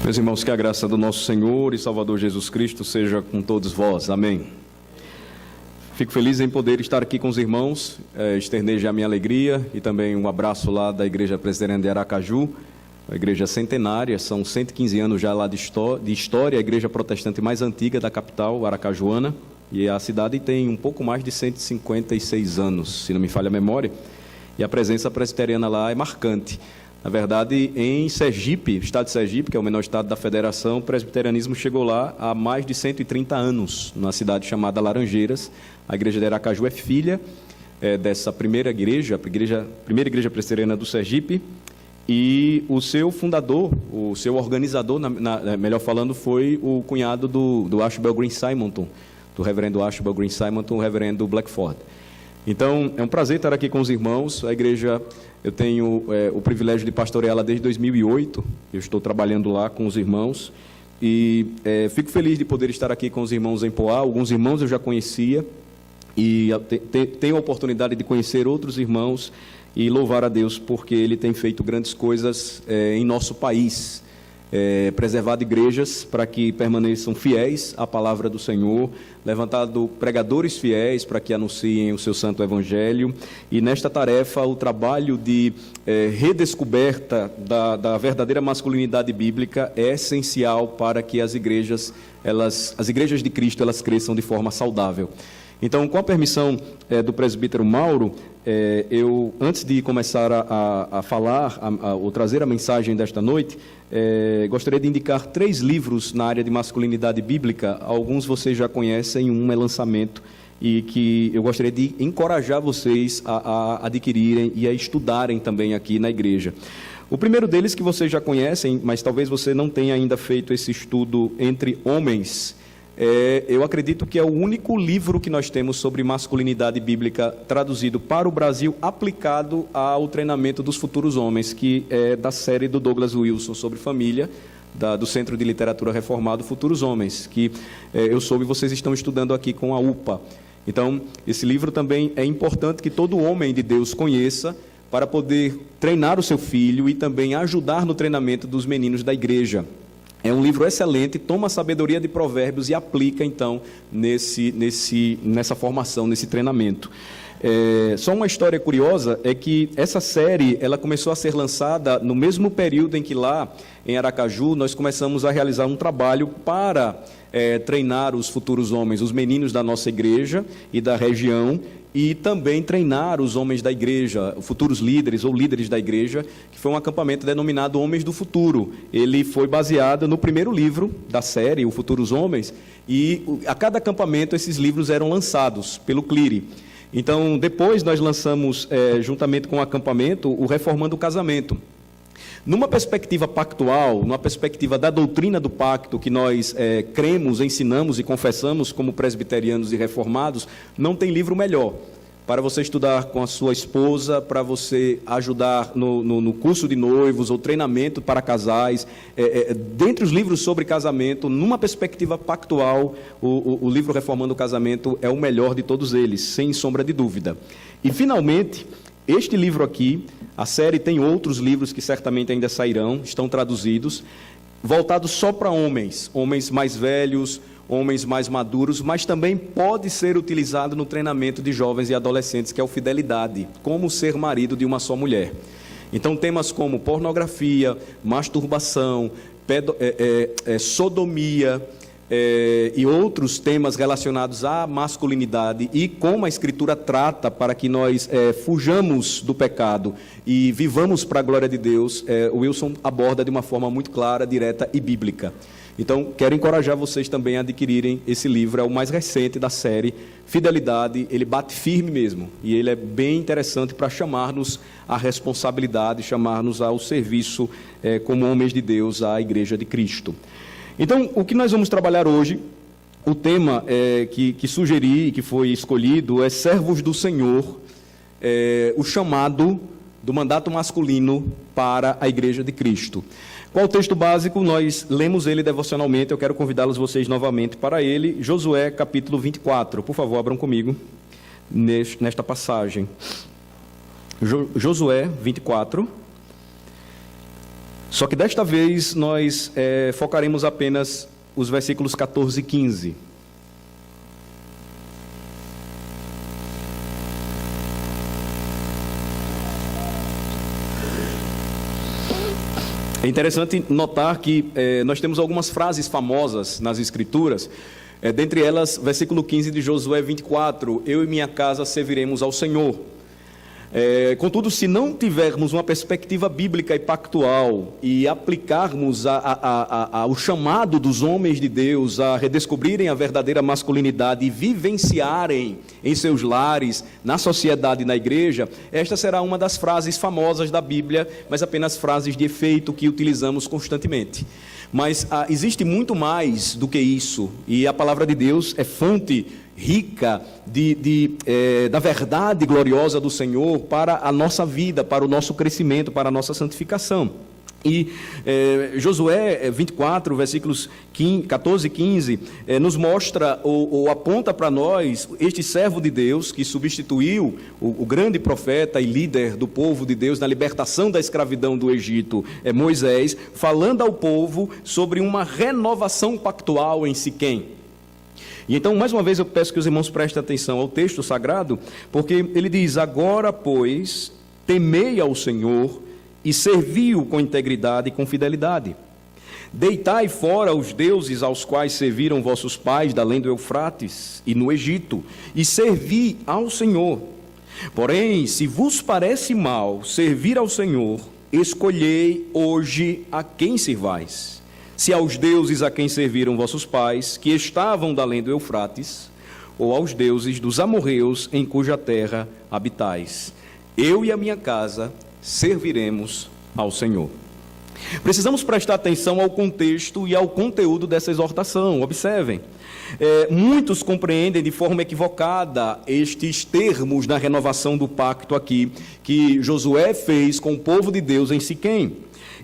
Meus irmãos, que a graça do nosso Senhor e Salvador Jesus Cristo seja com todos vós. Amém. Fico feliz em poder estar aqui com os irmãos, externar já a minha alegria e também um abraço lá da Igreja Presbiteriana de Aracaju, a igreja centenária, são 115 anos já lá de história, a igreja protestante mais antiga da capital, aracajuana, e a cidade tem um pouco mais de 156 anos, se não me falha a memória, e a presença presbiteriana lá é marcante. Na verdade, em Sergipe, estado de Sergipe, que é o menor estado da federação, o presbiterianismo chegou lá há mais de 130 anos, numa cidade chamada Laranjeiras. A igreja de Aracaju é filha dessa primeira igreja, primeira igreja presbiteriana do Sergipe, e o seu fundador, o seu organizador, melhor falando, foi o cunhado do Archibald Green Simonton, do reverendo Archibald Green Simonton, o reverendo Blackford. Então, é um prazer estar aqui com os irmãos. A igreja, eu tenho o privilégio de pastoreá-la desde 2008. Eu estou trabalhando lá com os irmãos e fico feliz de poder estar aqui com os irmãos em Poá. Alguns irmãos eu já conhecia e tenho a oportunidade de conhecer outros irmãos e louvar a Deus porque Ele tem feito grandes coisas em nosso país. Preservado igrejas para que permaneçam fiéis à palavra do Senhor, levantado pregadores fiéis para que anunciem o seu santo evangelho, e nesta tarefa o trabalho de redescoberta da verdadeira masculinidade bíblica é essencial para que as igrejas de Cristo, elas cresçam de forma saudável. Então, com a permissão do presbítero Mauro, eu, antes de começar a falar, ou trazer a mensagem desta noite, gostaria de indicar 3 livros na área de masculinidade bíblica. Alguns vocês já conhecem, um é lançamento, e que eu gostaria de encorajar vocês a adquirirem e a estudarem também aqui na igreja. O primeiro deles que vocês já conhecem, mas talvez você não tenha ainda feito esse estudo entre homens, eu acredito que é o único livro que nós temos sobre masculinidade bíblica traduzido para o Brasil, aplicado ao treinamento dos futuros homens, que é da série do Douglas Wilson sobre família, do Centro de Literatura Reformado Futuros Homens, que eu soube vocês estão estudando aqui com a UPA. Então, esse livro também é importante que todo homem de Deus conheça, para poder treinar o seu filho e também ajudar no treinamento dos meninos da igreja. É um livro excelente, toma a sabedoria de Provérbios e aplica, então, nessa formação, nesse treinamento. Só uma história curiosa é que essa série ela começou a ser lançada no mesmo período em que lá, em Aracaju, nós começamos a realizar um trabalho para treinar os futuros homens, os meninos da nossa igreja e da região, e também treinar os homens da igreja, futuros líderes ou líderes da igreja, que foi um acampamento denominado Homens do Futuro. Ele foi baseado no primeiro livro da série, o Futuros Homens, e a cada acampamento esses livros eram lançados pelo CLIRI. Então, depois nós lançamos, juntamente com o acampamento, o Reformando o Casamento. Numa perspectiva pactual, numa perspectiva da doutrina do pacto que nós cremos, ensinamos e confessamos como presbiterianos e reformados, não tem livro melhor para você estudar com a sua esposa, para você ajudar no curso de noivos ou treinamento para casais. Dentre os livros sobre casamento, numa perspectiva pactual, o livro Reformando o Casamento é o melhor de todos eles, sem sombra de dúvida. E, finalmente, este livro aqui, a série tem outros livros que certamente ainda sairão, estão traduzidos, voltados só para homens mais velhos, homens mais maduros, mas também pode ser utilizado no treinamento de jovens e adolescentes, que é o Fidelidade, como ser marido de uma só mulher. Então, temas como pornografia, masturbação, sodomia, e outros temas relacionados à masculinidade e como a Escritura trata para que nós fujamos do pecado e vivamos para a glória de Deus, o Wilson aborda de uma forma muito clara, direta e bíblica. Então, quero encorajar vocês também a adquirirem esse livro, é o mais recente da série, Fidelidade. Ele bate firme mesmo, e ele é bem interessante para chamar-nos à responsabilidade, chamar-nos ao serviço como homens de Deus à Igreja de Cristo. Então, o que nós vamos trabalhar hoje, o tema que sugeri e que foi escolhido é Servos do Senhor, o chamado do mandato masculino para a Igreja de Cristo. Qual o texto básico? Nós lemos ele devocionalmente, eu quero convidá-los vocês novamente para ele, Josué capítulo 24. Por favor, abram comigo nesta passagem. Josué 24. Só que desta vez nós focaremos apenas os versículos 14 e 15. É interessante notar que nós temos algumas frases famosas nas Escrituras, dentre elas, versículo 15 de Josué 24, eu e minha casa serviremos ao Senhor. Contudo, se não tivermos uma perspectiva bíblica e pactual e aplicarmos o chamado dos homens de Deus a redescobrirem a verdadeira masculinidade e vivenciarem em seus lares, na sociedade e na igreja, esta será uma das frases famosas da Bíblia, mas apenas frases de efeito que utilizamos constantemente. Mas existe muito mais do que isso, e a palavra de Deus é fonte rica da verdade gloriosa do Senhor para a nossa vida, para o nosso crescimento, para a nossa santificação. E Josué 24, versículos 14 e 15, nos mostra ou aponta para nós este servo de Deus que substituiu o grande profeta e líder do povo de Deus na libertação da escravidão do Egito, Moisés, falando ao povo sobre uma renovação pactual em Siquém. E então, mais uma vez, eu peço que os irmãos prestem atenção ao texto sagrado, porque ele diz, agora, pois, temei ao Senhor e servi-o com integridade e com fidelidade. Deitai fora os deuses aos quais serviram vossos pais da além do Eufrates e no Egito, e servi ao Senhor. Porém, se vos parece mal servir ao Senhor, escolhei hoje a quem servais. Se aos deuses a quem serviram vossos pais, que estavam da além do Eufrates, ou aos deuses dos amorreus em cuja terra habitais. Eu e a minha casa serviremos ao Senhor. Precisamos prestar atenção ao contexto e ao conteúdo dessa exortação. Observem, muitos compreendem de forma equivocada estes termos na renovação do pacto aqui, que Josué fez com o povo de Deus em Siquém.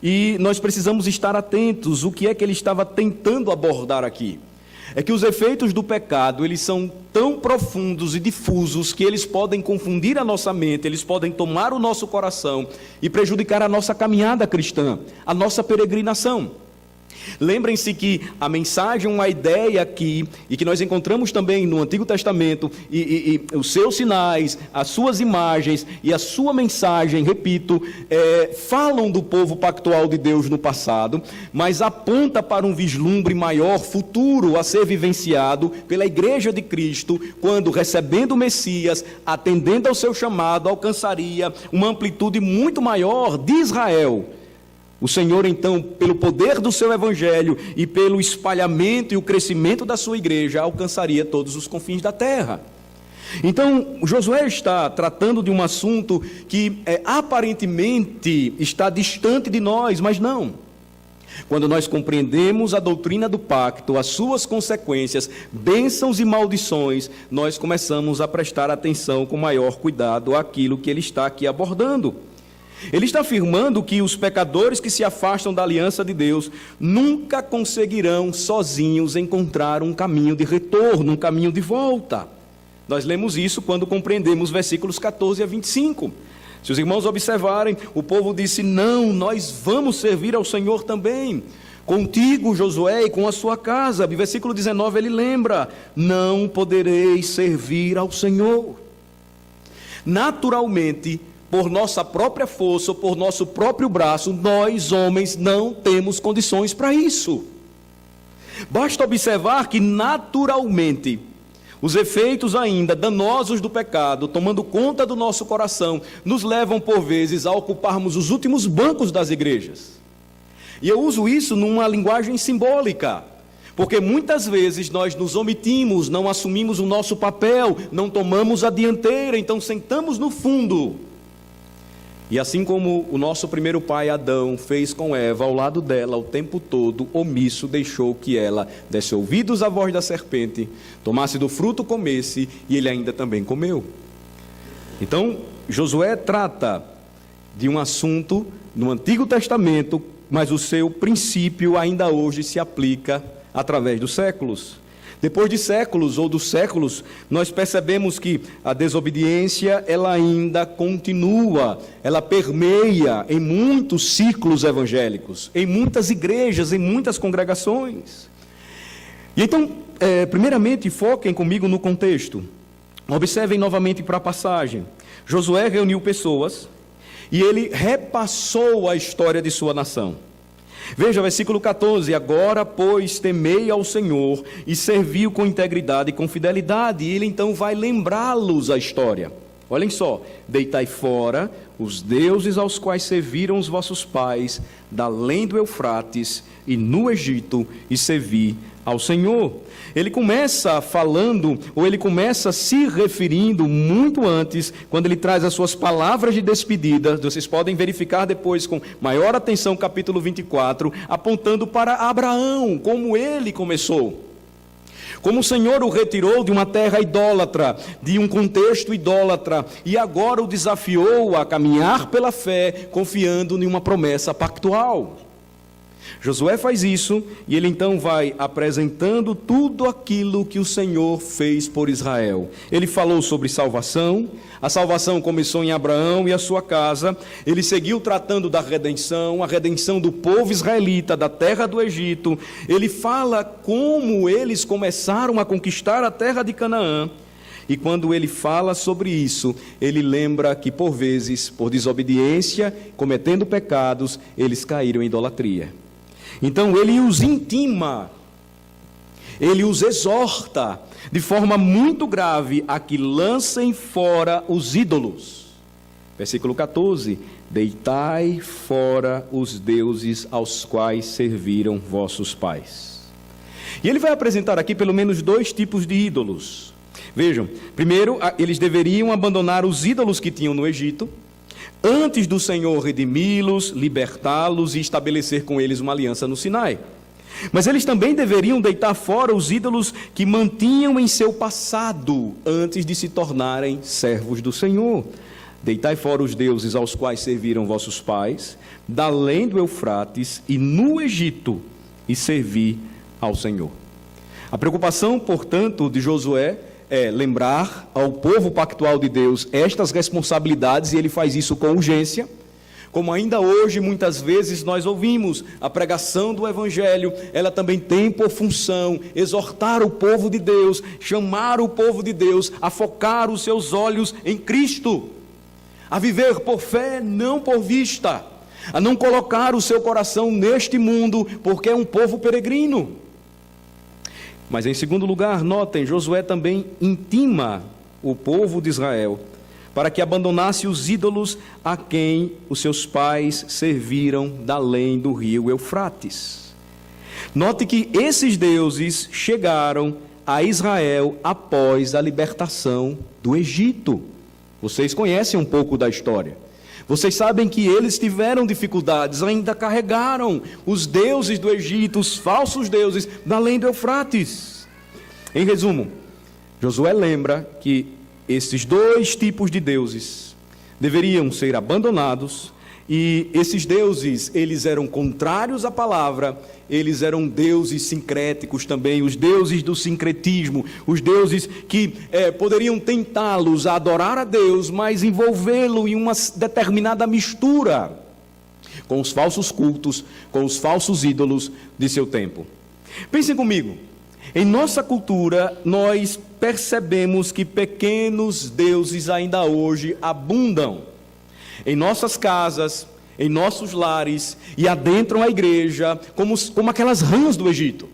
E nós precisamos estar atentos, o que é que ele estava tentando abordar aqui? É que os efeitos do pecado, eles são tão profundos e difusos que eles podem confundir a nossa mente, eles podem tomar o nosso coração e prejudicar a nossa caminhada cristã, a nossa peregrinação. Lembrem-se que a mensagem, uma ideia aqui, e que nós encontramos também no Antigo Testamento, e os seus sinais, as suas imagens e a sua mensagem, repito, falam do povo pactual de Deus no passado, mas aponta para um vislumbre maior, futuro, a ser vivenciado pela Igreja de Cristo, quando, recebendo o Messias, atendendo ao seu chamado, alcançaria uma amplitude muito maior de Israel. O Senhor, então, pelo poder do seu evangelho e pelo espalhamento e o crescimento da sua igreja, alcançaria todos os confins da terra. Então, Josué está tratando de um assunto que aparentemente está distante de nós, mas não. Quando nós compreendemos a doutrina do pacto, as suas consequências, bênçãos e maldições, nós começamos a prestar atenção com maior cuidado àquilo que ele está aqui abordando. Ele está afirmando que os pecadores que se afastam da aliança de Deus nunca conseguirão sozinhos encontrar um caminho de retorno, um caminho de volta. Nós lemos isso quando compreendemos versículos 14 a 25. Se os irmãos observarem, o povo disse, não, nós vamos servir ao Senhor também. Contigo, Josué, e com a sua casa. Versículo 19, ele lembra, não podereis servir ao Senhor. Naturalmente, por nossa própria força, ou por nosso próprio braço, nós, homens, não temos condições para isso. Basta observar que, naturalmente, os efeitos ainda danosos do pecado, tomando conta do nosso coração, nos levam, por vezes, a ocuparmos os últimos bancos das igrejas. E eu uso isso numa linguagem simbólica, porque muitas vezes nós nos omitimos, não assumimos o nosso papel, não tomamos a dianteira, então sentamos no fundo. E assim como o nosso primeiro pai Adão fez com Eva ao lado dela o tempo todo, omisso, deixou que ela desse ouvidos à voz da serpente, tomasse do fruto, comesse, e ele ainda também comeu. Então, Josué trata de um assunto no Antigo Testamento, mas o seu princípio ainda hoje se aplica através dos séculos. Depois de séculos ou dos séculos, nós percebemos que a desobediência, ela ainda continua, ela permeia em muitos ciclos evangélicos, em muitas igrejas, em muitas congregações. E então, primeiramente, foquem comigo no contexto. Observem novamente para a passagem. Josué reuniu pessoas e ele repassou a história de sua nação. Veja, versículo 14: agora, pois, temei ao Senhor e serviu com integridade e com fidelidade. E ele então vai lembrá-los a história. Olhem só: deitai fora os deuses aos quais serviram os vossos pais, da além do Eufrates e no Egito, e servi ao Senhor. Ele começa falando, ou ele começa se referindo muito antes, quando ele traz as suas palavras de despedida. Vocês podem verificar depois com maior atenção o capítulo 24, apontando para Abraão, como ele começou. Como o Senhor o retirou de uma terra idólatra, de um contexto idólatra, e agora o desafiou a caminhar pela fé, confiando em uma promessa pactual. Josué faz isso, e ele então vai apresentando tudo aquilo que o Senhor fez por Israel. Ele falou sobre salvação, a salvação começou em Abraão e a sua casa. Ele seguiu tratando da redenção, a redenção do povo israelita, da terra do Egito. Ele fala como eles começaram a conquistar a terra de Canaã. E quando ele fala sobre isso, ele lembra que por vezes, por desobediência, cometendo pecados, eles caíram em idolatria. Então ele os intima, ele os exorta de forma muito grave a que lancem fora os ídolos. Versículo 14: deitai fora os deuses aos quais serviram vossos pais. E ele vai apresentar aqui pelo menos dois tipos de ídolos. Vejam, primeiro, eles deveriam abandonar os ídolos que tinham no Egito, antes do Senhor redimi-los, libertá-los e estabelecer com eles uma aliança no Sinai. Mas eles também deveriam deitar fora os ídolos que mantinham em seu passado, antes de se tornarem servos do Senhor. Deitai fora os deuses aos quais serviram vossos pais, da além do Eufrates e no Egito, e servi ao Senhor. A preocupação, portanto, de Josué é lembrar ao povo pactual de Deus estas responsabilidades, e ele faz isso com urgência. Como ainda hoje, muitas vezes, nós ouvimos a pregação do Evangelho, ela também tem por função exortar o povo de Deus, chamar o povo de Deus a focar os seus olhos em Cristo, a viver por fé, não por vista, a não colocar o seu coração neste mundo, porque é um povo peregrino. Mas em segundo lugar, notem, Josué também intima o povo de Israel para que abandonasse os ídolos a quem os seus pais serviram da além do rio Eufrates. Note que esses deuses chegaram a Israel após a libertação do Egito. Vocês conhecem um pouco da história. Vocês sabem que eles tiveram dificuldades, ainda carregaram os deuses do Egito, os falsos deuses, da além do Eufrates. Em resumo, Josué lembra que esses dois tipos de deuses deveriam ser abandonados, e esses deuses, eles eram contrários à palavra, eles eram deuses sincréticos também, os deuses do sincretismo, os deuses que poderiam tentá-los a adorar a Deus, mas envolvê-lo em uma determinada mistura com os falsos cultos, com os falsos ídolos de seu tempo. Pensem comigo, em nossa cultura nós percebemos que pequenos deuses ainda hoje abundam em nossas casas, em nossos lares, e adentram a igreja, como aquelas rãs do Egito.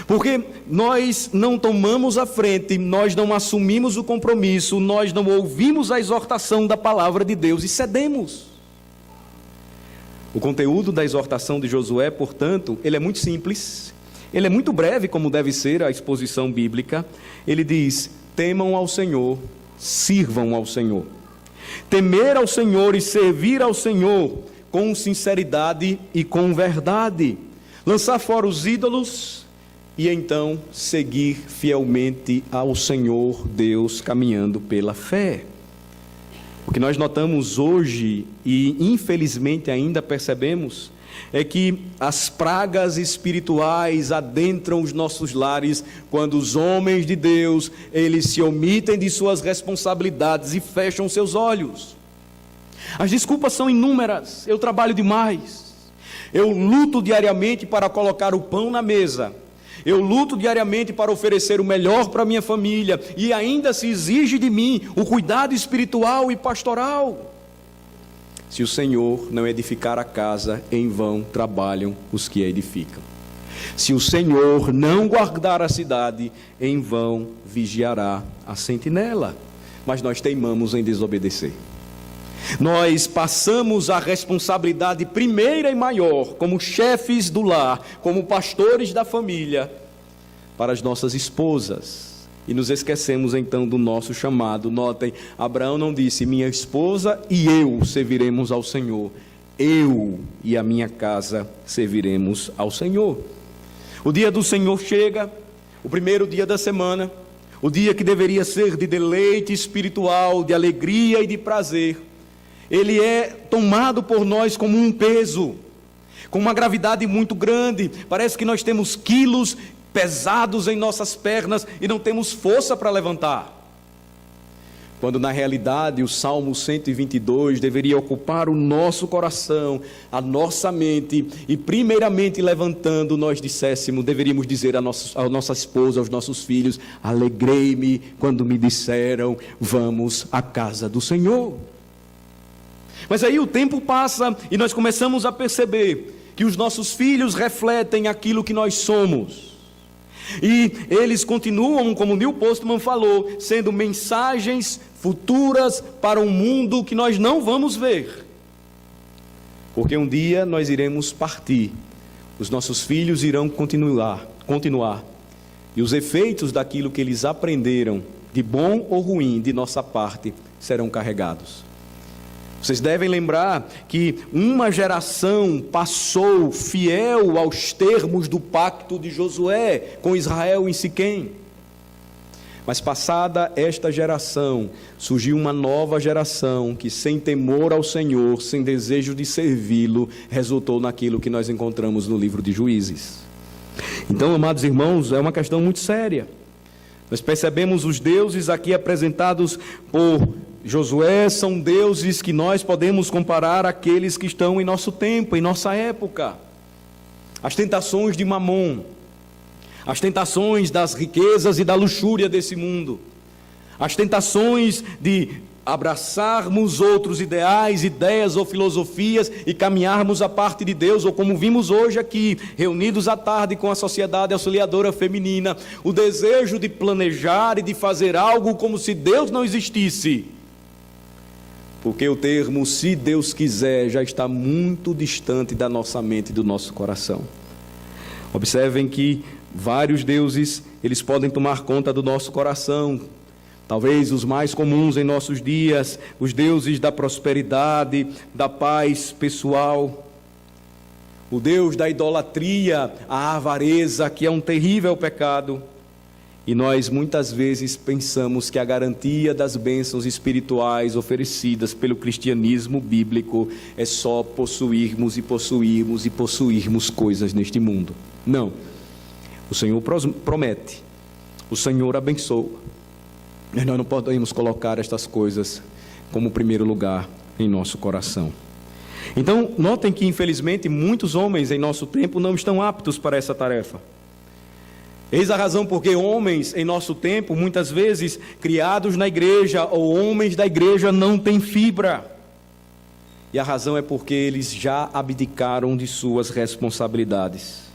Porque nós não tomamos a frente, nós não assumimos o compromisso, nós não ouvimos a exortação da palavra de Deus e cedemos. O conteúdo da exortação de Josué, portanto, ele é muito simples, ele é muito breve, como deve ser a exposição bíblica. Ele diz: temam ao Senhor, sirvam ao Senhor. Temer ao Senhor e servir ao Senhor com sinceridade e com verdade. Lançar fora os ídolos e então seguir fielmente ao Senhor Deus, caminhando pela fé. O que nós notamos hoje e infelizmente ainda percebemos é que as pragas espirituais adentram os nossos lares quando os homens de Deus, eles se omitem de suas responsabilidades e fecham seus olhos. As desculpas são inúmeras. Eu trabalho demais. Eu luto diariamente para colocar o pão na mesa. Eu luto diariamente para oferecer o melhor para a minha família. E ainda se exige de mim o cuidado espiritual e pastoral. Se o Senhor não edificar a casa, em vão trabalham os que a edificam. Se o Senhor não guardar a cidade, em vão vigiará a sentinela. Mas nós teimamos em desobedecer. Nós passamos a responsabilidade primeira e maior, como chefes do lar, como pastores da família, para as nossas esposas. E nos esquecemos então do nosso chamado. Notem, Abraão não disse, minha esposa e eu serviremos ao Senhor. Eu e a minha casa serviremos ao Senhor. O dia do Senhor chega, o primeiro dia da semana, o dia que deveria ser de deleite espiritual, de alegria e de prazer. Ele é tomado por nós como um peso, com uma gravidade muito grande. Parece que nós temos quilos pesados em nossas pernas e não temos força para levantar. Quando na realidade o Salmo 122 deveria ocupar o nosso coração, a nossa mente, e primeiramente levantando nós deveríamos dizer à nossa esposa, aos nossos filhos, alegrei-me quando me disseram, vamos à casa do Senhor. Mas aí o tempo passa e nós começamos a perceber que os nossos filhos refletem aquilo que nós somos. E eles continuam, como Neil Postman falou, sendo mensagens futuras para um mundo que nós não vamos ver. Porque um dia nós iremos partir, os nossos filhos irão continuar. E os efeitos daquilo que eles aprenderam, de bom ou ruim, de nossa parte, serão carregados. Vocês devem lembrar que uma geração passou fiel aos termos do pacto de Josué com Israel em Siquém. Mas passada esta geração, surgiu uma nova geração que, sem temor ao Senhor, sem desejo de servi-lo, resultou naquilo que nós encontramos no livro de Juízes. Então, amados irmãos, é uma questão muito séria. Nós percebemos os deuses aqui apresentados por Josué são deuses que nós podemos comparar àqueles que estão em nosso tempo, em nossa época. As tentações de Mamon, as tentações das riquezas e da luxúria desse mundo, as tentações de abraçarmos outros ideais, ideias ou filosofias e caminharmos à parte de Deus, ou como vimos hoje aqui, reunidos à tarde com a Sociedade Auxiliadora Feminina, o desejo de planejar e de fazer algo como se Deus não existisse. Porque o termo, se Deus quiser, já está muito distante da nossa mente e do nosso coração. Observem que vários deuses, eles podem tomar conta do nosso coração. Talvez os mais comuns em nossos dias, os deuses da prosperidade, da paz pessoal. O Deus da idolatria, a avareza, que é um terrível pecado. E nós muitas vezes pensamos que a garantia das bênçãos espirituais oferecidas pelo cristianismo bíblico é só possuirmos e possuirmos e possuirmos coisas neste mundo. Não. O Senhor promete, o Senhor abençoa. Mas nós não podemos colocar estas coisas como primeiro lugar em nosso coração. Então, notem que infelizmente muitos homens em nosso tempo não estão aptos para essa tarefa. Eis a razão porque homens em nosso tempo, muitas vezes criados na igreja ou homens da igreja, não têm fibra. E a razão é porque eles já abdicaram de suas responsabilidades.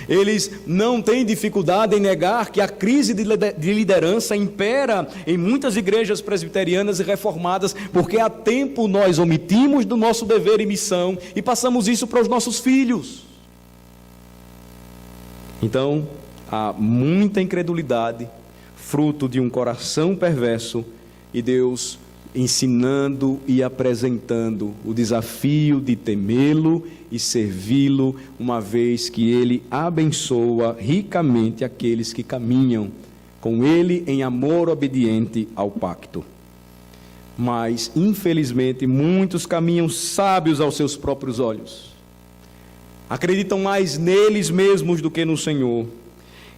Eles não têm dificuldade em negar que a crise de liderança impera em muitas igrejas presbiterianas e reformadas, porque há tempo nós omitimos do nosso dever e missão e passamos isso para os nossos filhos. Então, há muita incredulidade, fruto de um coração perverso, e Deus ensinando e apresentando o desafio de temê-lo e servi-lo, uma vez que Ele abençoa ricamente aqueles que caminham com Ele em amor obediente ao pacto. Mas, infelizmente, muitos caminham sábios aos seus próprios olhos. acreditam mais neles mesmos do que no Senhor,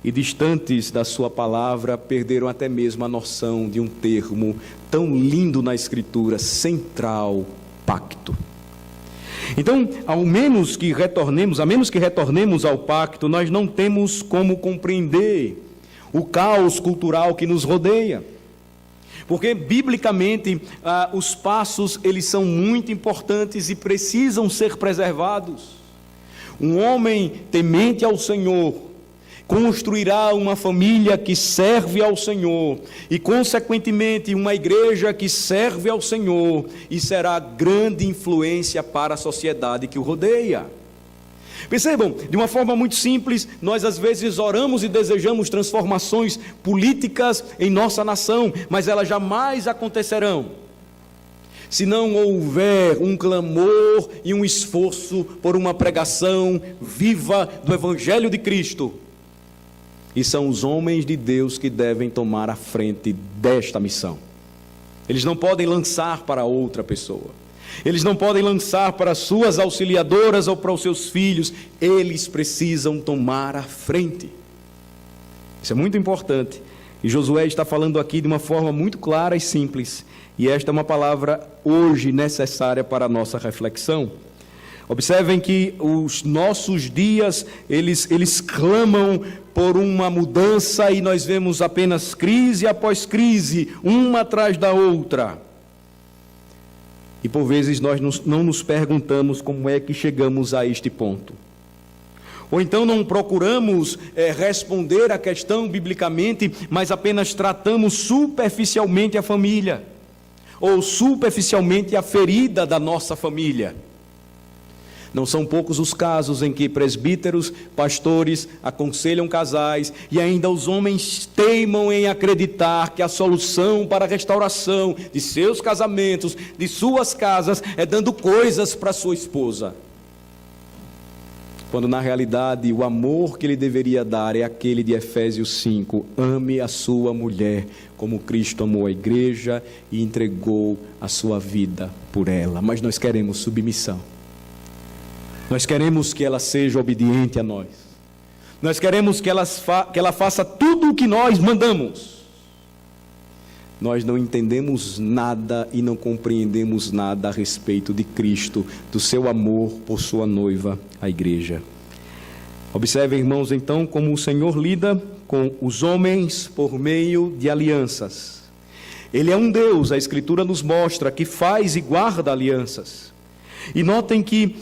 e distantes da sua palavra, perderam até mesmo a noção de um termo tão lindo na Escritura, central: pacto. Então, a menos que retornemos ao pacto, nós não temos como compreender o caos cultural que nos rodeia. Porque, biblicamente, os passos, eles são muito importantes e precisam ser preservados. Um homem temente ao Senhor construirá uma família que serve ao Senhor e, consequentemente, uma igreja que serve ao Senhor, e será grande influência para a sociedade que o rodeia. Percebam, de uma forma muito simples, nós às vezes oramos e desejamos transformações políticas em nossa nação, mas elas jamais acontecerão se não houver um clamor e um esforço por uma pregação viva do Evangelho de Cristo. E são os homens de Deus que devem tomar a frente desta missão. Eles não podem lançar para outra pessoa. Eles não podem lançar para suas auxiliadoras ou para os seus filhos. Eles precisam tomar a frente. Isso é muito importante. E Josué está falando aqui de uma forma muito clara e simples. E esta é uma palavra hoje necessária para a nossa reflexão. Observem que os nossos dias, eles clamam por uma mudança, e nós vemos apenas crise após crise, uma atrás da outra. E por vezes nós não nos perguntamos como é que chegamos a este ponto. Ou então não procuramos responder a questão biblicamente, mas apenas tratamos superficialmente a família, ou superficialmente a ferida da nossa família. Não são poucos os casos em que presbíteros, pastores aconselham casais, e ainda os homens teimam em acreditar que a solução para a restauração de seus casamentos, de suas casas, é dando coisas para sua esposa. Quando na realidade o amor que ele deveria dar é aquele de Efésios 5: ame a sua mulher como Cristo amou a igreja e entregou a sua vida por ela. Mas nós queremos submissão. Nós queremos que ela seja obediente a nós. Nós queremos que ela faça tudo o que nós mandamos. Nós não entendemos nada e não compreendemos nada a respeito de Cristo, do seu amor por sua noiva, a igreja. Observem, irmãos, então, como o Senhor lida com os homens por meio de alianças. Ele é um Deus, a Escritura nos mostra, que faz e guarda alianças. E notem que,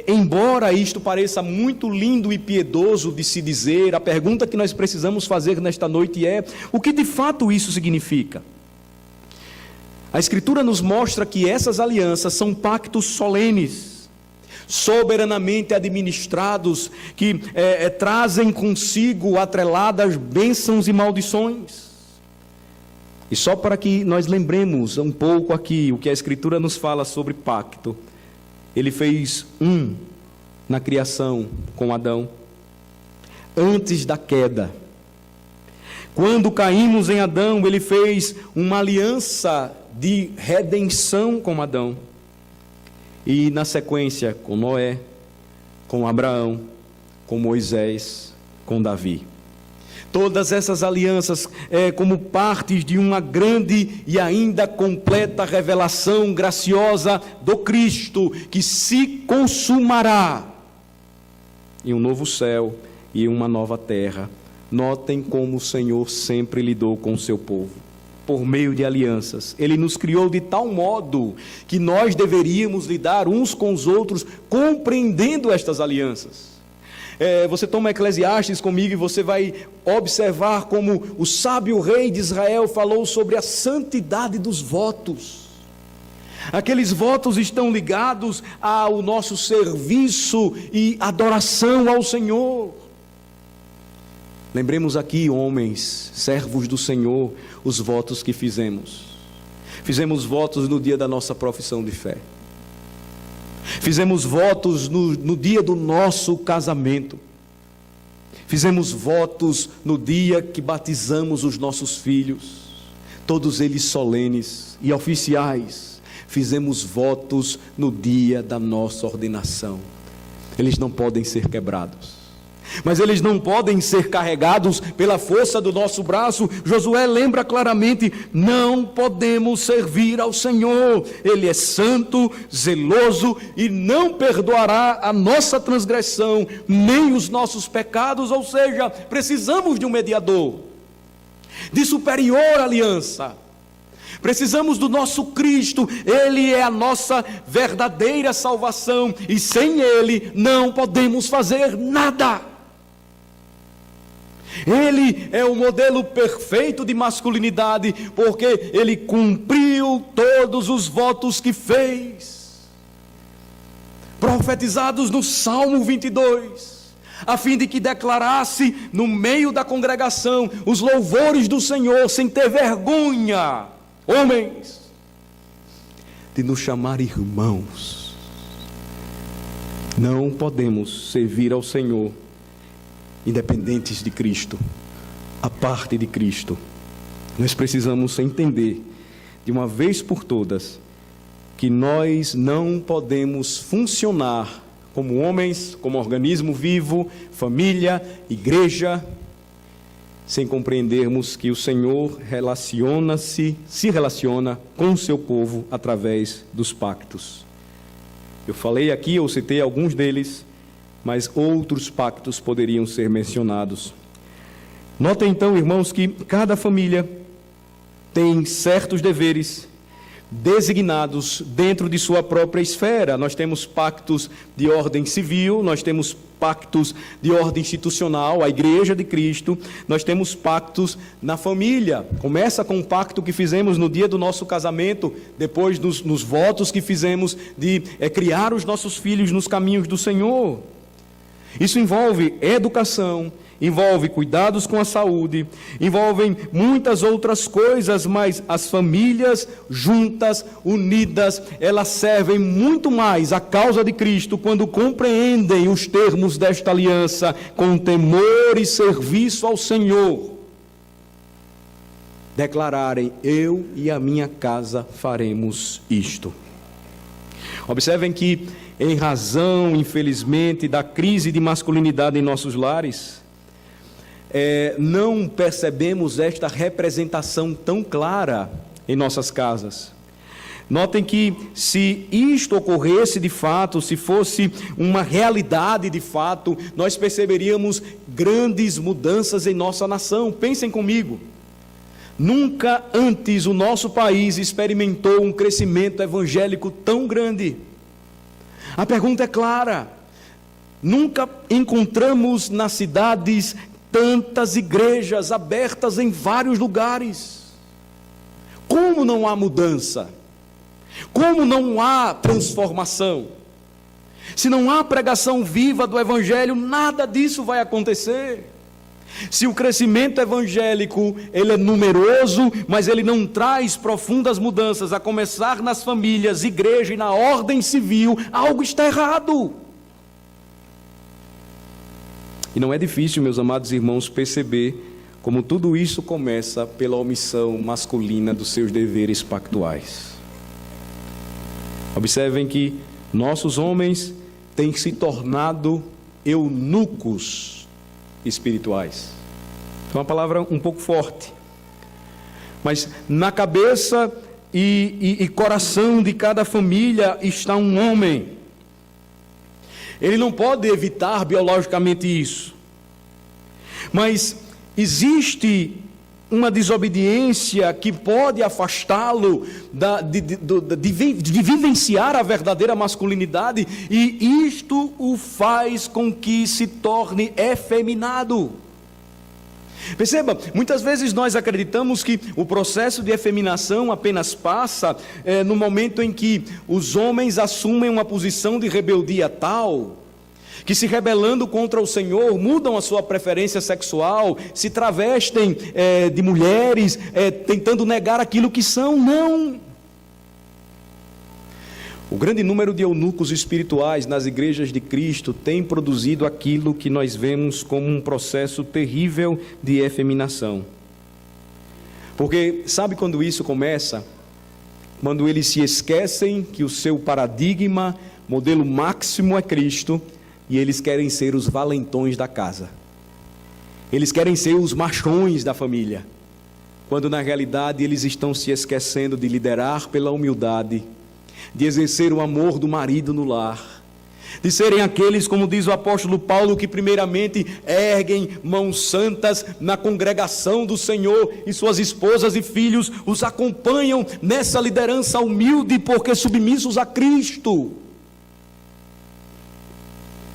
embora isto pareça muito lindo e piedoso de se dizer, a pergunta que nós precisamos fazer nesta noite é: o que de fato isso significa? A Escritura nos mostra que essas alianças são pactos solenes, soberanamente administrados, que trazem consigo atreladas bênçãos e maldições. E só para que nós lembremos um pouco aqui o que a Escritura nos fala sobre pacto. Ele fez na criação com Adão, antes da queda. Quando caímos em Adão, ele fez uma aliança de redenção com Adão. E na sequência, com Noé, com Abraão, com Moisés, com Davi. Todas essas alianças como partes de uma grande e ainda completa revelação graciosa do Cristo, que se consumará em um novo céu e uma nova terra. Notem como o Senhor sempre lidou com o seu povo, por meio de alianças. Ele nos criou de tal modo que nós deveríamos lidar uns com os outros, compreendendo estas alianças. Você toma Eclesiastes comigo e você vai observar como o sábio rei de Israel falou sobre a santidade dos votos. Aqueles votos estão ligados ao nosso serviço e adoração ao Senhor. Lembremos aqui, homens, servos do Senhor, os votos que fizemos. Fizemos votos no dia da nossa profissão de fé. Fizemos votos no dia do nosso casamento. Fizemos votos no dia que batizamos os nossos filhos, todos eles solenes e oficiais. Fizemos votos no dia da nossa ordenação. eles não podem ser quebrados. Mas eles não podem ser carregados pela força do nosso braço. Josué lembra claramente: não podemos servir ao Senhor. Ele é santo, zeloso e não perdoará a nossa transgressão, nem os nossos pecados. Ou seja, precisamos de um mediador, de superior aliança. Precisamos do nosso Cristo. Ele é a nossa verdadeira salvação, e sem Ele não podemos fazer nada. Ele é o modelo perfeito de masculinidade, porque ele cumpriu todos os votos que fez, profetizados no Salmo 22, a fim de que declarasse no meio da congregação os louvores do Senhor, sem ter vergonha, homens, de nos chamar irmãos. Não podemos servir ao Senhor independentes de Cristo, a parte de Cristo. Nós precisamos entender, de uma vez por todas, que nós não podemos funcionar como homens, como organismo vivo, família, igreja, sem compreendermos que o Senhor se relaciona com o seu povo através dos pactos. Eu falei aqui, eu citei alguns deles, mas outros pactos poderiam ser mencionados. Notem então, irmãos, que cada família tem certos deveres designados dentro de sua própria esfera. Nós temos pactos de ordem civil, nós temos pactos de ordem institucional, a Igreja de Cristo, nós temos pactos na família. Começa com um pacto que fizemos no dia do nosso casamento, depois nos votos que fizemos de criar os nossos filhos nos caminhos do Senhor. Isso envolve educação, envolve cuidados com a saúde, envolvem muitas outras coisas, mas as famílias juntas, unidas, elas servem muito mais à causa de Cristo quando compreendem os termos desta aliança com temor e serviço ao Senhor. Declararem: eu e a minha casa faremos isto. Observem que, em razão, infelizmente, da crise de masculinidade em nossos lares, não percebemos esta representação tão clara em nossas casas. Notem que, se isto ocorresse de fato, se fosse uma realidade de fato, nós perceberíamos grandes mudanças em nossa nação. Pensem comigo. Nunca antes o nosso país experimentou um crescimento evangélico tão grande. A pergunta é clara: nunca encontramos nas cidades tantas igrejas abertas em vários lugares. Como não há mudança? Como não há transformação? Se não há pregação viva do Evangelho, nada disso vai acontecer. Se o crescimento evangélico, ele é numeroso, mas ele não traz profundas mudanças, a começar nas famílias, igreja e na ordem civil, algo está errado. E não é difícil, meus amados irmãos, perceber como tudo isso começa pela omissão masculina dos seus deveres pactuais. Observem que nossos homens têm se tornado eunucos espirituais. É uma palavra um pouco forte, mas na cabeça e coração de cada família está um homem. Ele não pode evitar biologicamente isso, mas existe uma desobediência que pode afastá-lo de vivenciar a verdadeira masculinidade, e isto o faz com que se torne efeminado. Perceba, muitas vezes nós acreditamos que o processo de efeminação apenas passa no momento em que os homens assumem uma posição de rebeldia tal que, se rebelando contra o Senhor, mudam a sua preferência sexual, se travestem de mulheres, tentando negar aquilo que são. Não! O grande número de eunucos espirituais nas igrejas de Cristo tem produzido aquilo que nós vemos como um processo terrível de efeminação. Porque sabe quando isso começa? Quando eles se esquecem que o seu paradigma, modelo máximo é Cristo, e eles querem ser os valentões da casa. Eles querem ser os machões da família, quando na realidade eles estão se esquecendo de liderar pela humildade, de exercer o amor do marido no lar, de serem aqueles, como diz o apóstolo Paulo, que primeiramente erguem mãos santas na congregação do Senhor, e suas esposas e filhos os acompanham nessa liderança humilde, porque submissos a Cristo.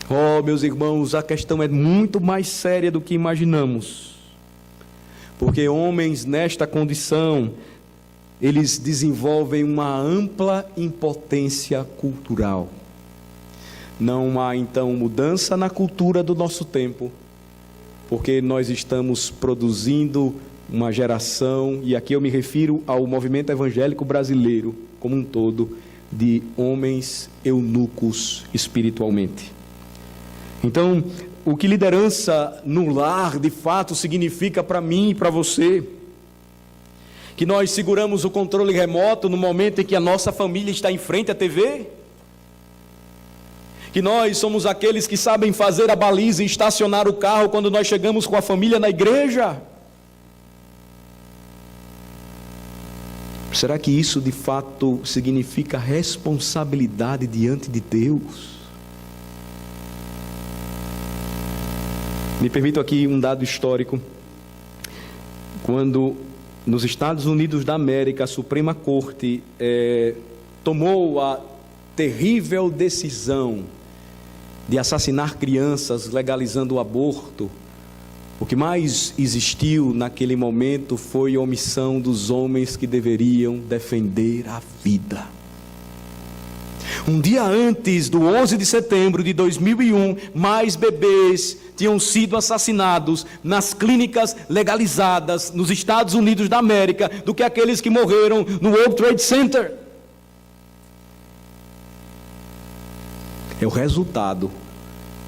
Oh, meus irmãos, a questão é muito mais séria do que imaginamos, porque homens nesta condição, eles desenvolvem uma ampla impotência cultural. Não há então mudança na cultura do nosso tempo, porque nós estamos produzindo uma geração, e aqui eu me refiro ao movimento evangélico brasileiro como um todo, de homens eunucos espiritualmente. Então, o que liderança no lar de fato significa para mim e para você? Que nós seguramos o controle remoto no momento em que a nossa família está em frente à TV? Que nós somos aqueles que sabem fazer a baliza e estacionar o carro quando nós chegamos com a família na igreja? Será que isso de fato significa responsabilidade diante de Deus? Me permito aqui um dado histórico. Quando nos Estados Unidos da América a Suprema Corte tomou a terrível decisão de assassinar crianças, legalizando o aborto, o que mais existiu naquele momento foi a omissão dos homens que deveriam defender a vida. Um dia antes do 11 de setembro de 2001, mais bebês tinham sido assassinados nas clínicas legalizadas nos Estados Unidos da América do que aqueles que morreram no World Trade Center. É o resultado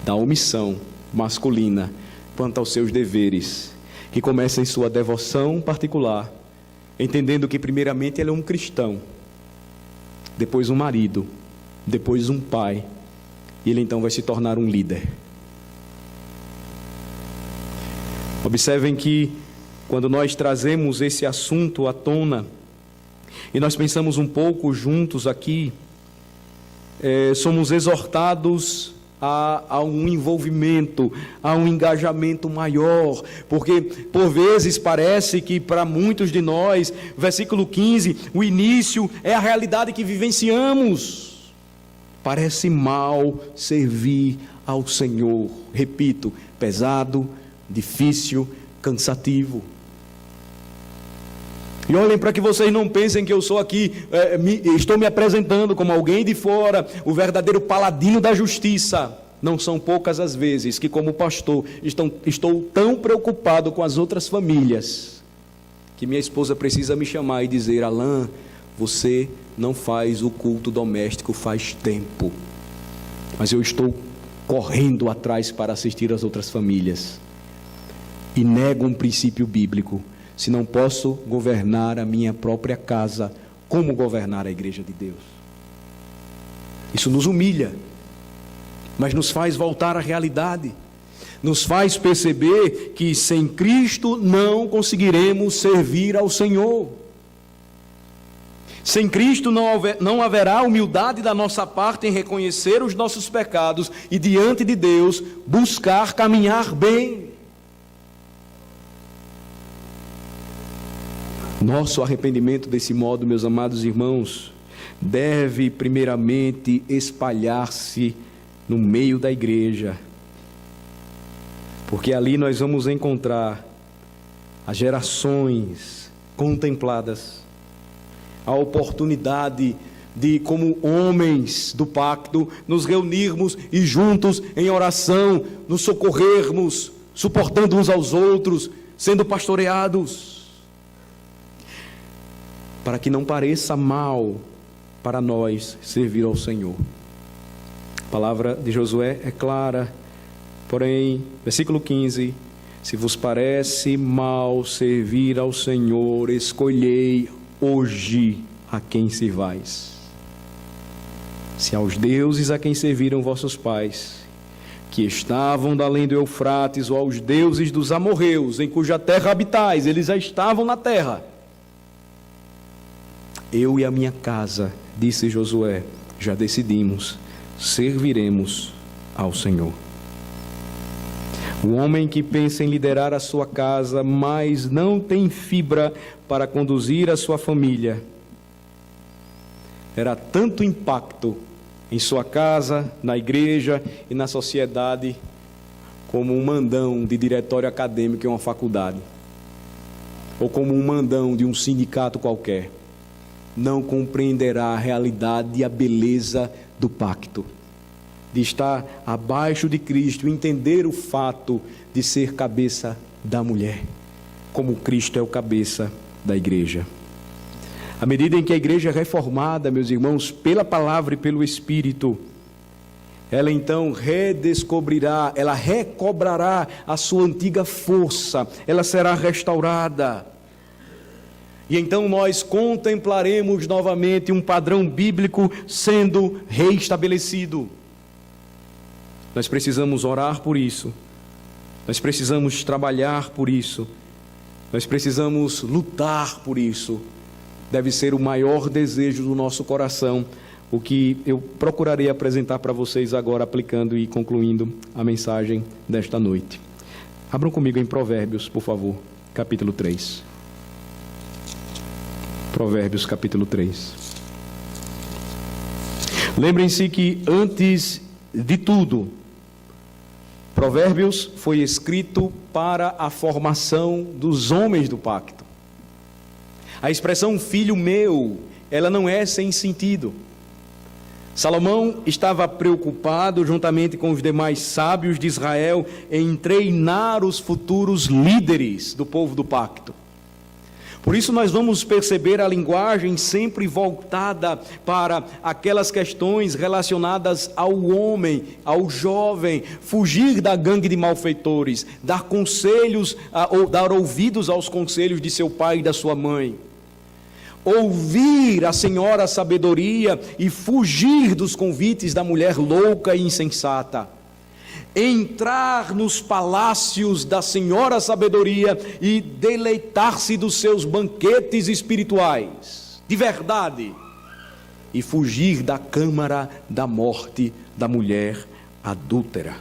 da omissão masculina quanto aos seus deveres, que começa em sua devoção particular, entendendo que primeiramente ele é um cristão, depois um marido, depois um pai, e ele então vai se tornar um líder. Observem que quando nós trazemos esse assunto à tona, e nós pensamos um pouco juntos aqui, somos exortados a um envolvimento, a um engajamento maior, porque por vezes parece que para muitos de nós, versículo 15, o início é a realidade que vivenciamos. Parece mal servir ao Senhor, repito, pesado, difícil, cansativo. E olhem, para que vocês não pensem que eu sou aqui, estou me apresentando como alguém de fora, o paladino da justiça. Não são poucas as vezes que, como pastor, estou tão preocupado com as outras famílias, que minha esposa precisa me chamar e dizer: Alain, você não faz o culto doméstico faz tempo, mas eu estou correndo atrás para assistir às outras famílias, e nego um princípio bíblico: se não posso governar a minha própria casa, como governar a igreja de Deus? Isso nos humilha, mas nos faz voltar à realidade, nos faz perceber que sem Cristo não conseguiremos servir ao Senhor. Sem Cristo não haverá humildade da nossa parte em reconhecer os nossos pecados e diante de Deus buscar caminhar bem. Nosso arrependimento desse modo, meus amados irmãos, deve primeiramente espalhar-se no meio da igreja, porque ali nós vamos encontrar as gerações contempladas, a oportunidade de, como homens do pacto, nos reunirmos e juntos em oração, nos socorrermos, suportando uns aos outros, sendo pastoreados, para que não pareça mal para nós servir ao Senhor. A palavra de Josué é clara, porém, versículo 15: se vos parece mal servir ao Senhor, escolhei hoje a quem servais. Se aos deuses a quem serviram vossos pais, que estavam da além do Eufrates, ou aos deuses dos amorreus, em cuja terra habitais, eles já estavam na terra. Eu e a minha casa, disse Josué, já decidimos, serviremos ao Senhor. O homem que pensa em liderar a sua casa, mas não tem fibra para conduzir a sua família, terá tanto impacto em sua casa, na igreja e na sociedade, como um mandão de diretório acadêmico em uma faculdade, ou como um mandão de um sindicato qualquer. Não compreenderá a realidade e a beleza do pacto, de estar abaixo de Cristo, entender o fato de ser cabeça da mulher, como Cristo é o cabeça da igreja. À medida em que a igreja é reformada, meus irmãos, pela palavra e pelo Espírito, ela então redescobrirá, ela recobrará a sua antiga força, ela será restaurada. E então nós contemplaremos novamente um padrão bíblico sendo reestabelecido. Nós precisamos orar por isso, nós precisamos trabalhar por isso, nós precisamos lutar por isso. Deve ser o maior desejo do nosso coração, o que eu procurarei apresentar para vocês agora, aplicando e concluindo a mensagem desta noite. Abram comigo em Provérbios, por favor, capítulo 3. Provérbios, capítulo 3. Lembrem-se que, antes de tudo, Provérbios foi escrito para a formação dos homens do pacto. A expressão filho meu, ela não é sem sentido. Salomão estava preocupado, juntamente com os demais sábios de Israel, em treinar os futuros líderes do povo do pacto. Por isso nós vamos perceber a linguagem sempre voltada para aquelas questões relacionadas ao homem, ao jovem, fugir da gangue de malfeitores, dar conselhos, ou dar ouvidos aos conselhos de seu pai e da sua mãe. Ouvir a senhora sabedoria e fugir dos convites da mulher louca e insensata. Entrar nos palácios da senhora sabedoria e deleitar-se dos seus banquetes espirituais, de verdade, e fugir da câmara da morte da mulher adúltera.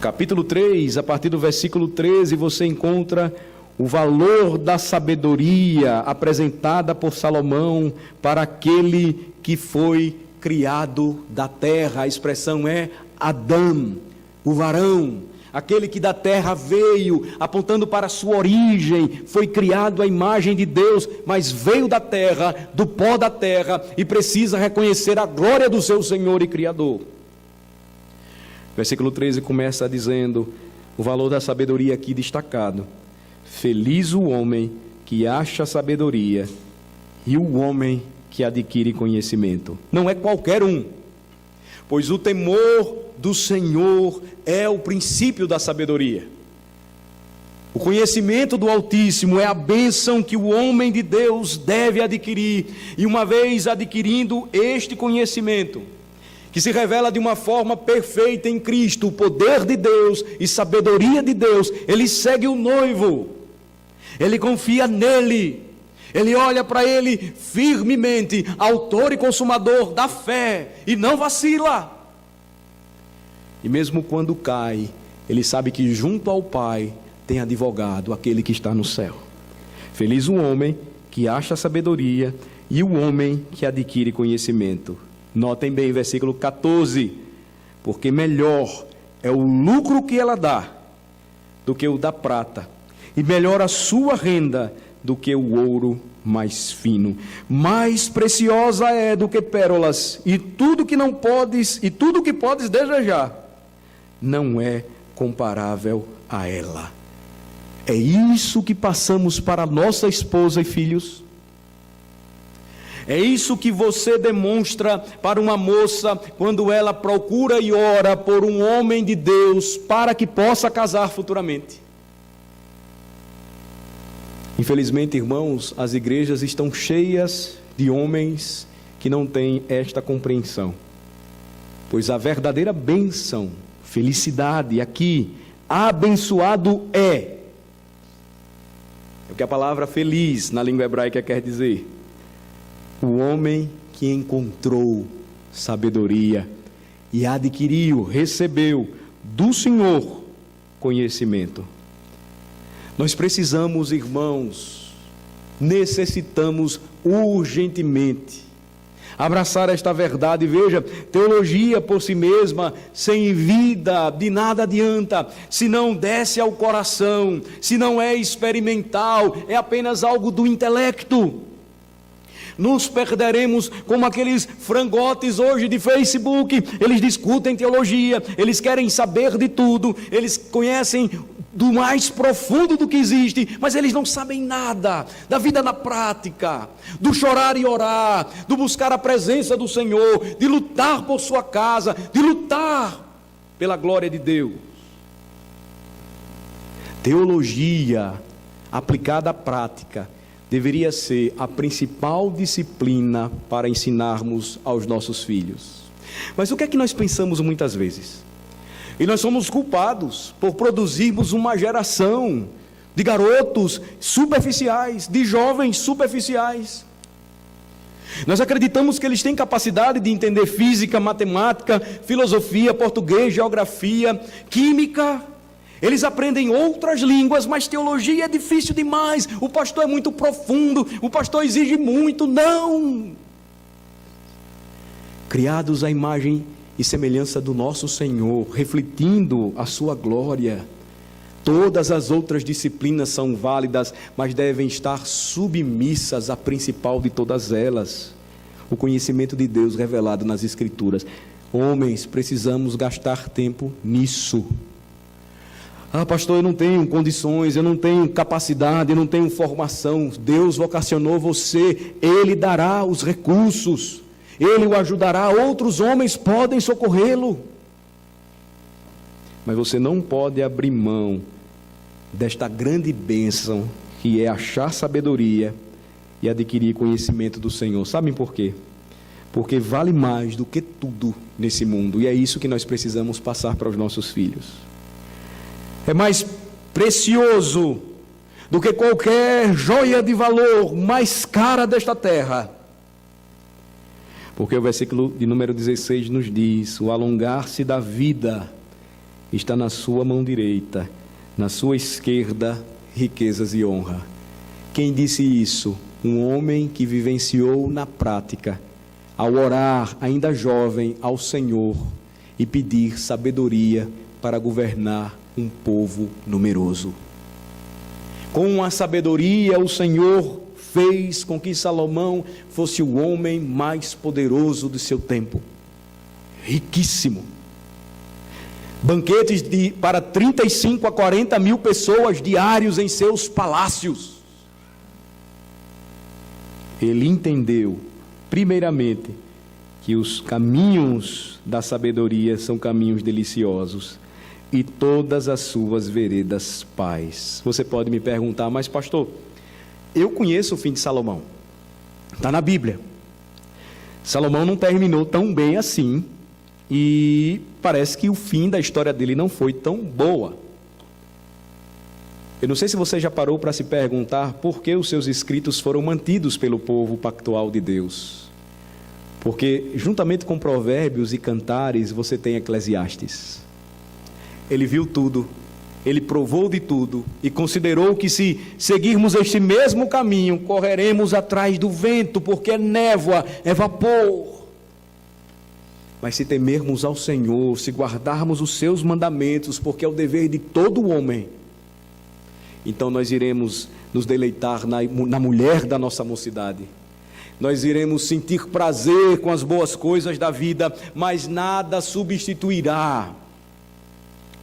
Capítulo 3, a partir do versículo 13, você encontra o valor da sabedoria apresentada por Salomão para aquele que foi criado da terra. A expressão é Adão, o varão, aquele que da terra veio, apontando para a sua origem, foi criado à imagem de Deus, mas veio da terra, do pó da terra, e precisa reconhecer a glória do seu Senhor e Criador. Versículo 13 começa dizendo o valor da sabedoria aqui destacado. Feliz o homem que acha sabedoria e o homem que adquire conhecimento. Não é qualquer um, pois o temor do Senhor é o princípio da sabedoria. O conhecimento do Altíssimo é a bênção que o homem de Deus deve adquirir, e uma vez adquirindo este conhecimento, que se revela de uma forma perfeita em Cristo, o poder de Deus e sabedoria de Deus, ele segue o noivo, ele confia nele, ele olha para ele firmemente, autor e consumador da fé, e não vacila. E mesmo quando cai, ele sabe que junto ao Pai tem advogado, aquele que está no céu. Feliz o homem que acha sabedoria e o homem que adquire conhecimento. Notem bem, versículo 14. Porque melhor é o lucro que ela dá do que o da prata, e melhor a sua renda do que o ouro mais fino. Mais preciosa é do que pérolas, e tudo que podes desejar não é comparável a ela. É isso que passamos para nossa esposa e filhos? É isso que você demonstra para uma moça quando ela procura e ora por um homem de Deus para que possa casar futuramente? Infelizmente, irmãos, as igrejas estão cheias de homens que não têm esta compreensão, pois a verdadeira bênção felicidade. Aqui, abençoado é o que a palavra feliz na língua hebraica quer dizer. O homem que encontrou sabedoria e adquiriu, recebeu do Senhor conhecimento. Nós precisamos, irmãos, necessitamos urgentemente abraçar esta verdade. Veja, teologia por si mesma, sem vida, de nada adianta, se não desce ao coração, se não é experimental, é apenas algo do intelecto. Nos perderemos como aqueles frangotes hoje de Facebook. Eles discutem teologia, eles querem saber de tudo, eles conhecem do mais profundo do que existe, mas eles não sabem nada da vida na prática, do chorar e orar, do buscar a presença do Senhor, de lutar por sua casa, de lutar pela glória de Deus. Teologia aplicada à prática deveria ser a principal disciplina para ensinarmos aos nossos filhos. Mas o que é que nós pensamos muitas vezes? E nós somos culpados por produzirmos uma geração de garotos superficiais, de jovens superficiais. Nós acreditamos que eles têm capacidade de entender física, matemática, filosofia, português, geografia, química. Eles aprendem outras línguas, mas teologia é difícil demais. O pastor é muito profundo, o pastor exige muito. Não! Criados à imagem e semelhança do nosso Senhor, refletindo a sua glória, todas as outras disciplinas são válidas, mas devem estar submissas à principal de todas elas, o conhecimento de Deus revelado nas Escrituras. Homens, precisamos gastar tempo nisso. Ah, pastor, eu não tenho condições, eu não tenho capacidade, eu não tenho formação. Deus vocacionou você, Ele dará os recursos, Ele o ajudará, outros homens podem socorrê-lo. Mas você não pode abrir mão desta grande bênção que é achar sabedoria e adquirir conhecimento do Senhor. Sabem por quê? Porque vale mais do que tudo nesse mundo, e é isso que nós precisamos passar para os nossos filhos. É mais precioso do que qualquer joia de valor mais cara desta terra. Porque o versículo de número 16 nos diz: o alongar-se da vida está na sua mão direita, na sua esquerda riquezas e honra. Quem disse isso? Um homem que vivenciou na prática, ao orar ainda jovem ao Senhor e pedir sabedoria para governar um povo numeroso. Com a sabedoria, o Senhor fez com que Salomão fosse o homem mais poderoso do seu tempo. Riquíssimo. Banquetes para 35 a 40 mil pessoas diários em seus palácios. Ele entendeu, primeiramente, que os caminhos da sabedoria são caminhos deliciosos, e todas as suas veredas paz. Você pode me perguntar: mas pastor, eu conheço o fim de Salomão, está na Bíblia. Salomão não terminou tão bem assim, e parece que o fim da história dele não foi tão boa. Eu não sei se você já parou para se perguntar por que os seus escritos foram mantidos pelo povo pactual de Deus. Porque juntamente com Provérbios e Cantares você tem Eclesiastes. Ele viu tudo, ele provou de tudo e considerou que se seguirmos este mesmo caminho, correremos atrás do vento, porque é névoa, é vapor. Mas se temermos ao Senhor, se guardarmos os seus mandamentos, porque é o dever de todo homem, então nós iremos nos deleitar na mulher da nossa mocidade. Nós iremos sentir prazer com as boas coisas da vida, mas nada substituirá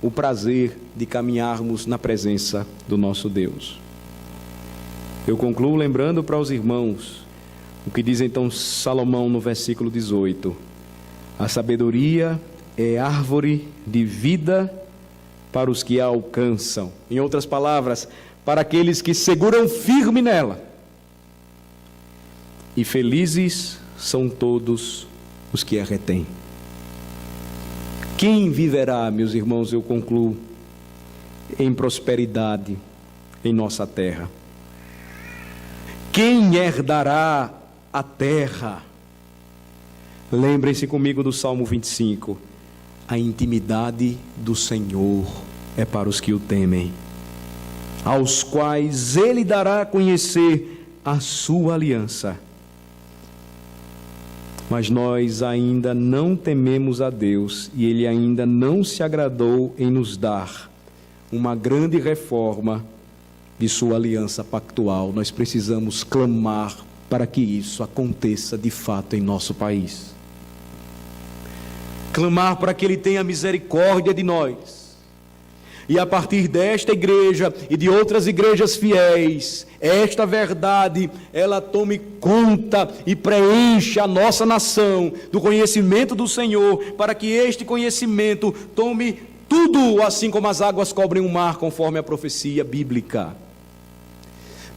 o prazer de caminharmos na presença do nosso Deus. Eu concluo lembrando para os irmãos o que diz então Salomão no versículo 18: a sabedoria é árvore de vida para os que a alcançam. Em outras palavras, para aqueles que seguram firme nela. E felizes são todos os que a retêm. Quem viverá, meus irmãos, eu concluo, em prosperidade em nossa terra? Quem herdará a terra? Lembrem-se comigo do Salmo 25. A intimidade do Senhor é para os que o temem, aos quais Ele dará a conhecer a sua aliança. Mas nós ainda não tememos a Deus e Ele ainda não se agradou em nos dar uma grande reforma de sua aliança pactual. Nós precisamos clamar para que isso aconteça de fato em nosso país. Clamar para que Ele tenha misericórdia de nós. E a partir desta igreja e de outras igrejas fiéis, esta verdade, ela tome conta e preencha a nossa nação do conhecimento do Senhor, para que este conhecimento tome tudo, assim como as águas cobrem o mar, conforme a profecia bíblica.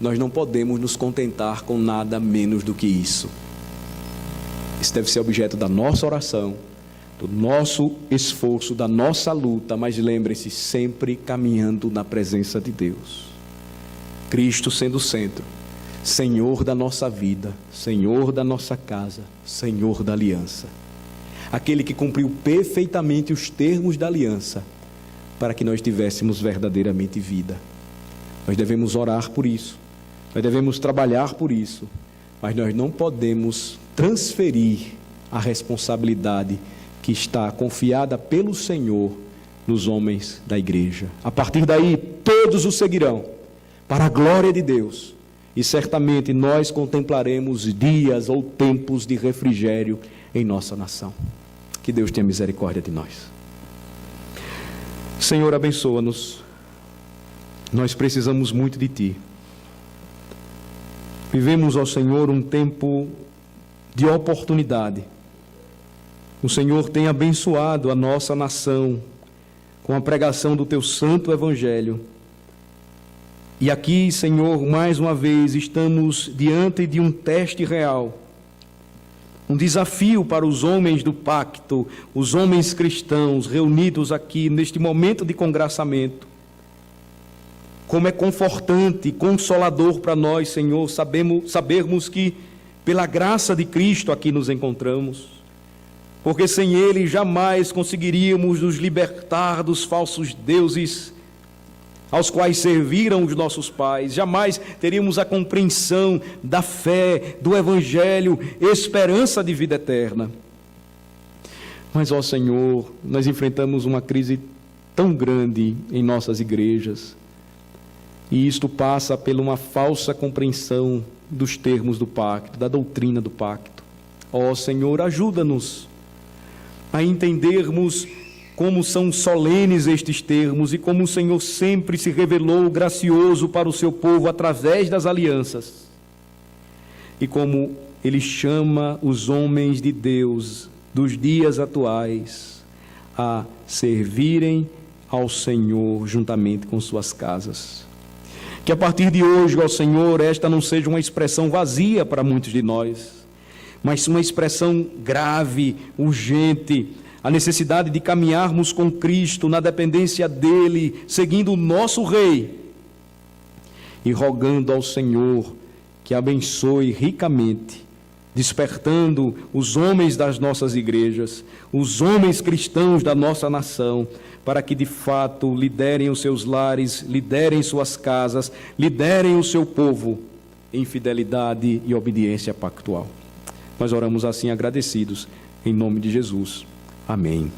Nós não podemos nos contentar com nada menos do que isso. Isso deve ser objeto da nossa oração, do nosso esforço, da nossa luta, mas lembrem-se, sempre caminhando na presença de Deus. Cristo sendo o centro, Senhor da nossa vida, Senhor da nossa casa, Senhor da aliança. Aquele que cumpriu perfeitamente os termos da aliança, para que nós tivéssemos verdadeiramente vida. Nós devemos orar por isso, nós devemos trabalhar por isso, mas nós não podemos transferir a responsabilidade que está confiada pelo Senhor nos homens da igreja. A partir daí, todos o seguirão, para a glória de Deus, e certamente nós contemplaremos dias ou tempos de refrigério em nossa nação. Que Deus tenha misericórdia de nós. Senhor, abençoa-nos. Nós precisamos muito de Ti. Vivemos, ó Senhor, um tempo de oportunidade. O Senhor tem abençoado a nossa nação com a pregação do Teu santo Evangelho. E aqui, Senhor, mais uma vez, estamos diante de um teste real, um desafio para os homens do pacto, os homens cristãos reunidos aqui neste momento de congraçamento. Como é confortante e consolador para nós, Senhor, sabermos que, pela graça de Cristo, aqui nos encontramos. Porque sem Ele jamais conseguiríamos nos libertar dos falsos deuses aos quais serviram os nossos pais. Jamais teríamos a compreensão da fé, do Evangelho, esperança de vida eterna. Mas, ó Senhor, nós enfrentamos uma crise tão grande em nossas igrejas, e isto passa por uma falsa compreensão dos termos do pacto, da doutrina do pacto. Ó Senhor, ajuda-nos a entendermos como são solenes estes termos e como o Senhor sempre se revelou gracioso para o seu povo através das alianças. E como Ele chama os homens de Deus dos dias atuais a servirem ao Senhor juntamente com suas casas. Que a partir de hoje, ó Senhor, esta não seja uma expressão vazia para muitos de nós, mas uma expressão grave, urgente, a necessidade de caminharmos com Cristo na dependência dEle, seguindo o nosso Rei, e rogando ao Senhor que abençoe ricamente, despertando os homens das nossas igrejas, os homens cristãos da nossa nação, para que de fato liderem os seus lares, liderem suas casas, liderem o seu povo em fidelidade e obediência pactual. Nós oramos assim agradecidos, em nome de Jesus. Amém.